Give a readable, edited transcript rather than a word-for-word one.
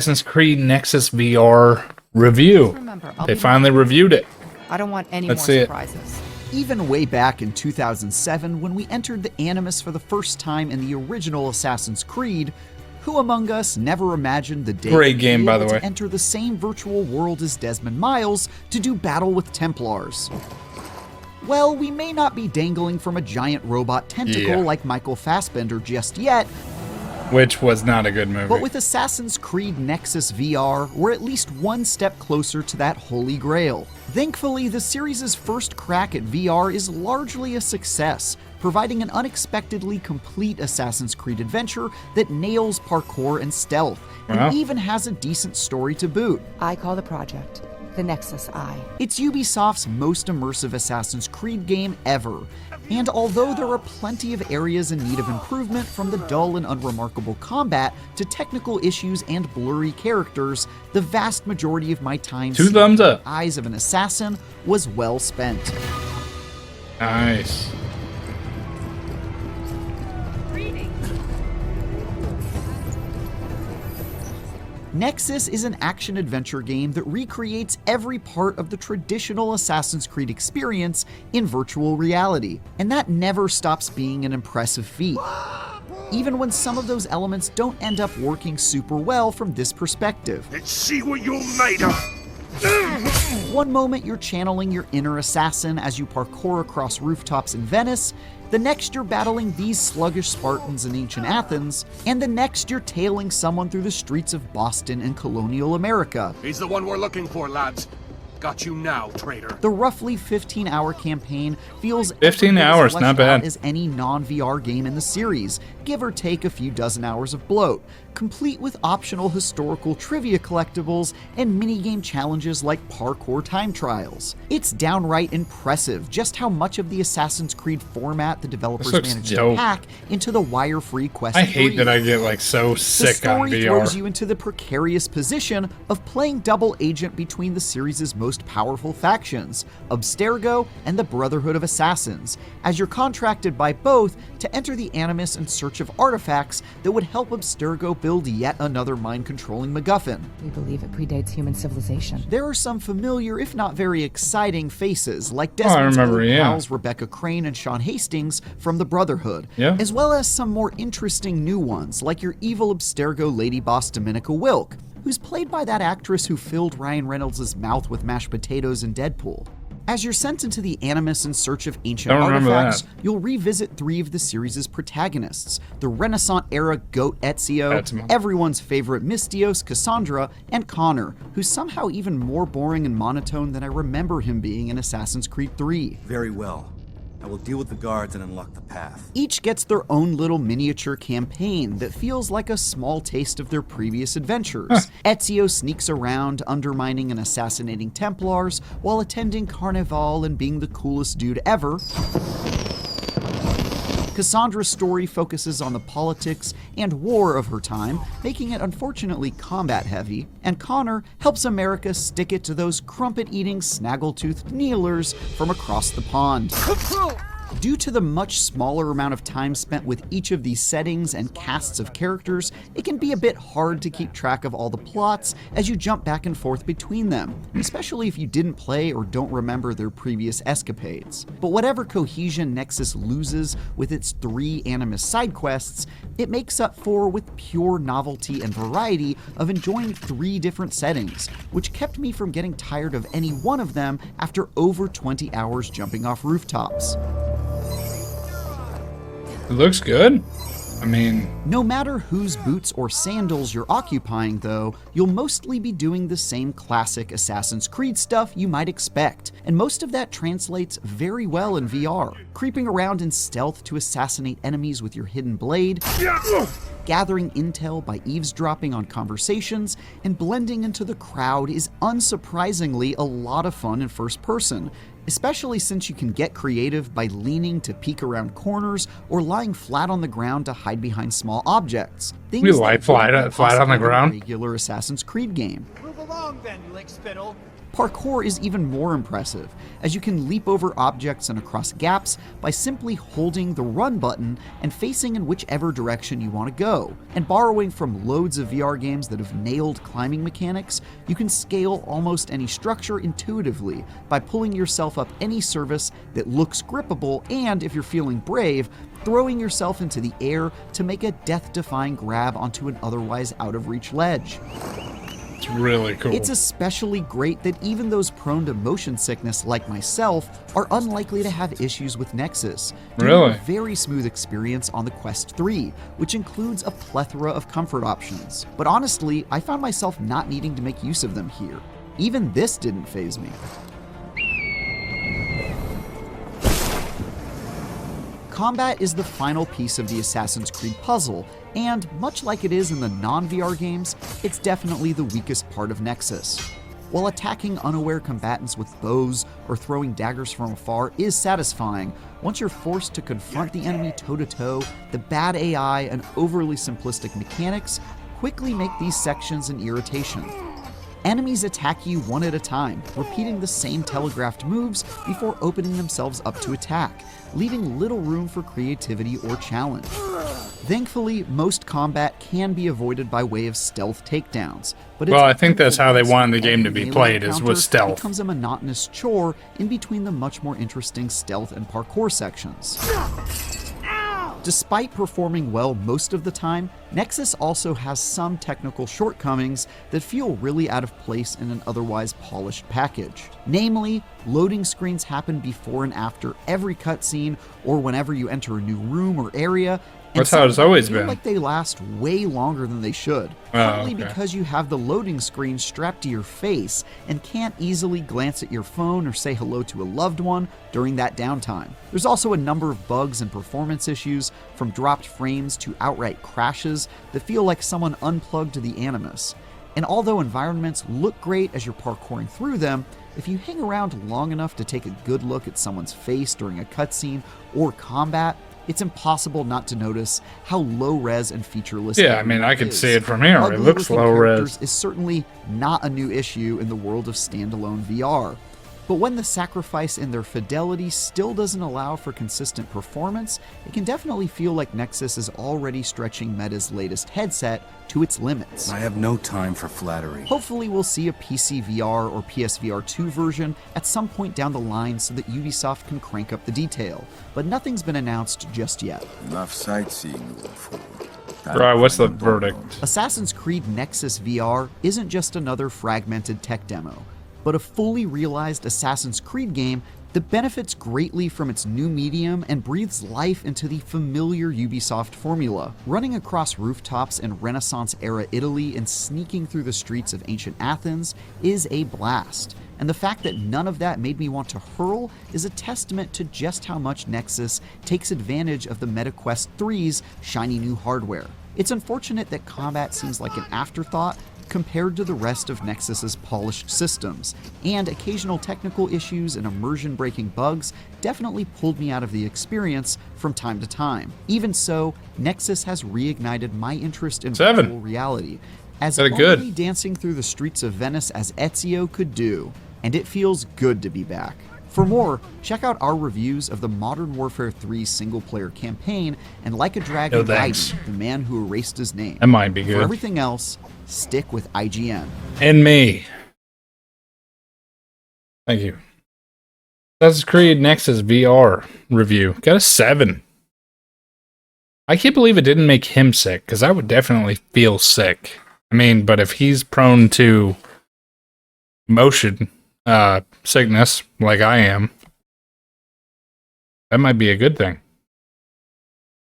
Assassin's Creed Nexus VR review. They finally reviewed it. I don't want any Let's more see it. surprises. Even way back in 2007, when we entered the Animus for the first time in the original Assassin's Creed, who among us never imagined the day Great we'd game, be by able the way. to enter the same virtual world as Desmond Miles to do battle with Templars? Well, we may not be dangling from a giant robot tentacle like Michael Fassbender just yet, Which was not a good movie. but with Assassin's Creed Nexus VR, we're at least one step closer to that holy grail. Thankfully, the series' first crack at VR is largely a success, providing an unexpectedly complete Assassin's Creed adventure that nails parkour and stealth, Wow. and even has a decent story to boot. I call the project the Nexus Eye. It's Ubisoft's most immersive Assassin's Creed game ever, and although there are plenty of areas in need of improvement, from the dull and unremarkable combat to technical issues and blurry characters, the vast majority of my time Two seeing thumbs the up. eyes of an assassin was well spent. Nice. Nexus is an action-adventure game that recreates every part of the traditional Assassin's Creed experience in virtual reality, and that never stops being an impressive feat, even when some of those elements don't end up working super well from this perspective. Let's see what you're made of. One moment you're channeling your inner assassin as you parkour across rooftops in Venice, the next you're battling these sluggish Spartans in ancient Athens, and the next you're tailing someone through the streets of Boston and colonial America. He's the one we're looking for, lads. Got you now, traitor. The roughly 15-hour campaign feels 15 every bit as hours, fleshed not bad. out as any non-VR game in the series, give or take a few dozen hours of bloat, complete with optional historical trivia collectibles and minigame challenges like parkour time trials. It's downright impressive just how much of the Assassin's Creed format the developers looks managed dope. to pack into the wire-free Quest I hate 3. that I get like so The sick on story throws VR. you into the precarious position of playing double agent between the series' most powerful factions, Abstergo and the Brotherhood of Assassins, as you're contracted by both to enter the Animus in search of artifacts that would help Abstergo build yet another mind-controlling MacGuffin. We believe it predates human civilization. There are some familiar, if not very exciting, faces, like Desmond's remember, old yeah. pals Rebecca Crane and Sean Hastings from the Brotherhood, Yeah. as well as some more interesting new ones, like your evil Abstergo lady boss Dominica Wilk, who's played by that actress who filled Ryan Reynolds' mouth with mashed potatoes in Deadpool. As you're sent into the Animus in search of ancient Don't remember artifacts, that. you'll revisit three of the series' protagonists, the Renaissance-era goat Ezio, Ezio. everyone's favorite Mystios, Cassandra, and Connor, who's somehow even more boring and monotone than I remember him being in Assassin's Creed 3. Very well. I will deal with the guards and unlock the path. Each gets their own little miniature campaign that feels like a small taste of their previous adventures. Ezio sneaks around, undermining and assassinating Templars, while attending Carnival and being the coolest dude ever. Cassandra's story focuses on the politics and war of her time, making it unfortunately combat-heavy, and Connor helps America stick it to those crumpet-eating, snaggle-toothed kneelers from across the pond. Due to the much smaller amount of time spent with each of these settings and casts of characters, it can be a bit hard to keep track of all the plots as you jump back and forth between them, especially if you didn't play or don't remember their previous escapades. But whatever cohesion Nexus loses with its 3 Animus side quests, it makes up for with pure novelty and variety of enjoying 3 different settings, which kept me from getting tired of any one of them after over 20 hours jumping off rooftops. It looks good. I mean, No matter whose boots or sandals you're occupying, though, you'll mostly be doing the same classic Assassin's Creed stuff you might expect, and most of that translates very well in VR. Creeping around in stealth to assassinate enemies with your hidden blade, gathering intel by eavesdropping on conversations, and blending into the crowd is unsurprisingly a lot of fun in first person, especially since you can get creative by leaning to peek around corners or lying flat on the ground to hide behind small objects. Things We that lie wouldn't flat be on possible the in a ground? regular Assassin's Creed game. Move along then, lick spittle. Parkour is even more impressive, as you can leap over objects and across gaps by simply holding the run button and facing in whichever direction you want to go. And borrowing from loads of VR games that have nailed climbing mechanics, you can scale almost any structure intuitively by pulling yourself up any surface that looks grippable, and if you're feeling brave, throwing yourself into the air to make a death-defying grab onto an otherwise out-of-reach ledge. It's really cool. It's especially great that even those prone to motion sickness like myself are unlikely to have issues with Nexus. Due to a very smooth experience on the Quest 3, which includes a plethora of comfort options. But honestly, I found myself not needing to make use of them here. Even this didn't faze me. Combat is the final piece of the Assassin's Creed puzzle, and much like it is in the non-VR games, it's definitely the weakest part of Nexus. While attacking unaware combatants with bows or throwing daggers from afar is satisfying, once you're forced to confront the enemy toe-to-toe, the bad AI and overly simplistic mechanics quickly make these sections an irritation. Enemies attack you one at a time, repeating the same telegraphed moves before opening themselves up to attack, leaving little room for creativity or challenge. Thankfully, most combat can be avoided by way of stealth takedowns, but well, I think that's how they wanted the game to be played, is with stealth. It becomes a monotonous chore in between the much more interesting stealth and parkour sections. Despite performing well most of the time, Nexus also has some technical shortcomings that feel really out of place in an otherwise polished package. Namely, loading screens happen before and after every cutscene or whenever you enter a new room or area. That's how it's always been. Like they last way longer than they should. Partly because you have the loading screen strapped to your face and can't easily glance at your phone or say hello to a loved one during that downtime. There's also a number of bugs and performance issues, from dropped frames to outright crashes that feel like someone unplugged the Animus. And although environments look great as you're parkouring through them, if you hang around long enough to take a good look at someone's face during a cutscene or combat, it's impossible not to notice how low-res and featureless. Yeah, I mean, I can see it from here. It looks low-res. Is certainly not a new issue in the world of standalone VR. But when the sacrifice in their fidelity still doesn't allow for consistent performance, it can definitely feel like Nexus is already stretching Meta's latest headset to its limits. I have no time for flattery. Hopefully we'll see a PC VR or PSVR 2 version at some point down the line so that Ubisoft can crank up the detail, but nothing's been announced just yet. Enough sightseeing, fool. Right, what's the verdict? Assassin's Creed Nexus VR isn't just another fragmented tech demo, but a fully realized Assassin's Creed game that benefits greatly from its new medium and breathes life into the familiar Ubisoft formula. Running across rooftops in Renaissance-era Italy and sneaking through the streets of ancient Athens is a blast. And the fact that none of that made me want to hurl is a testament to just how much Nexus takes advantage of the MetaQuest 3's shiny new hardware. It's unfortunate that combat seems like an afterthought compared to the rest of Nexus's polished systems, and occasional technical issues and immersion-breaking bugs definitely pulled me out of the experience from time to time. Even so, Nexus has reignited my interest in virtual reality, as only dancing through the streets of Venice as Ezio could do, and it feels good to be back. For more, check out our reviews of the Modern Warfare 3 single-player campaign and Like a Dragon Gaiden, the man who erased his name. That might be good. For everything else, stick with IGN. And me. Thank you. Assassin's Creed Nexus VR review. Got a 7. I can't believe it didn't make him sick, because I would definitely feel sick. I mean, but if he's prone to motion sickness, like I am, that might be a good thing.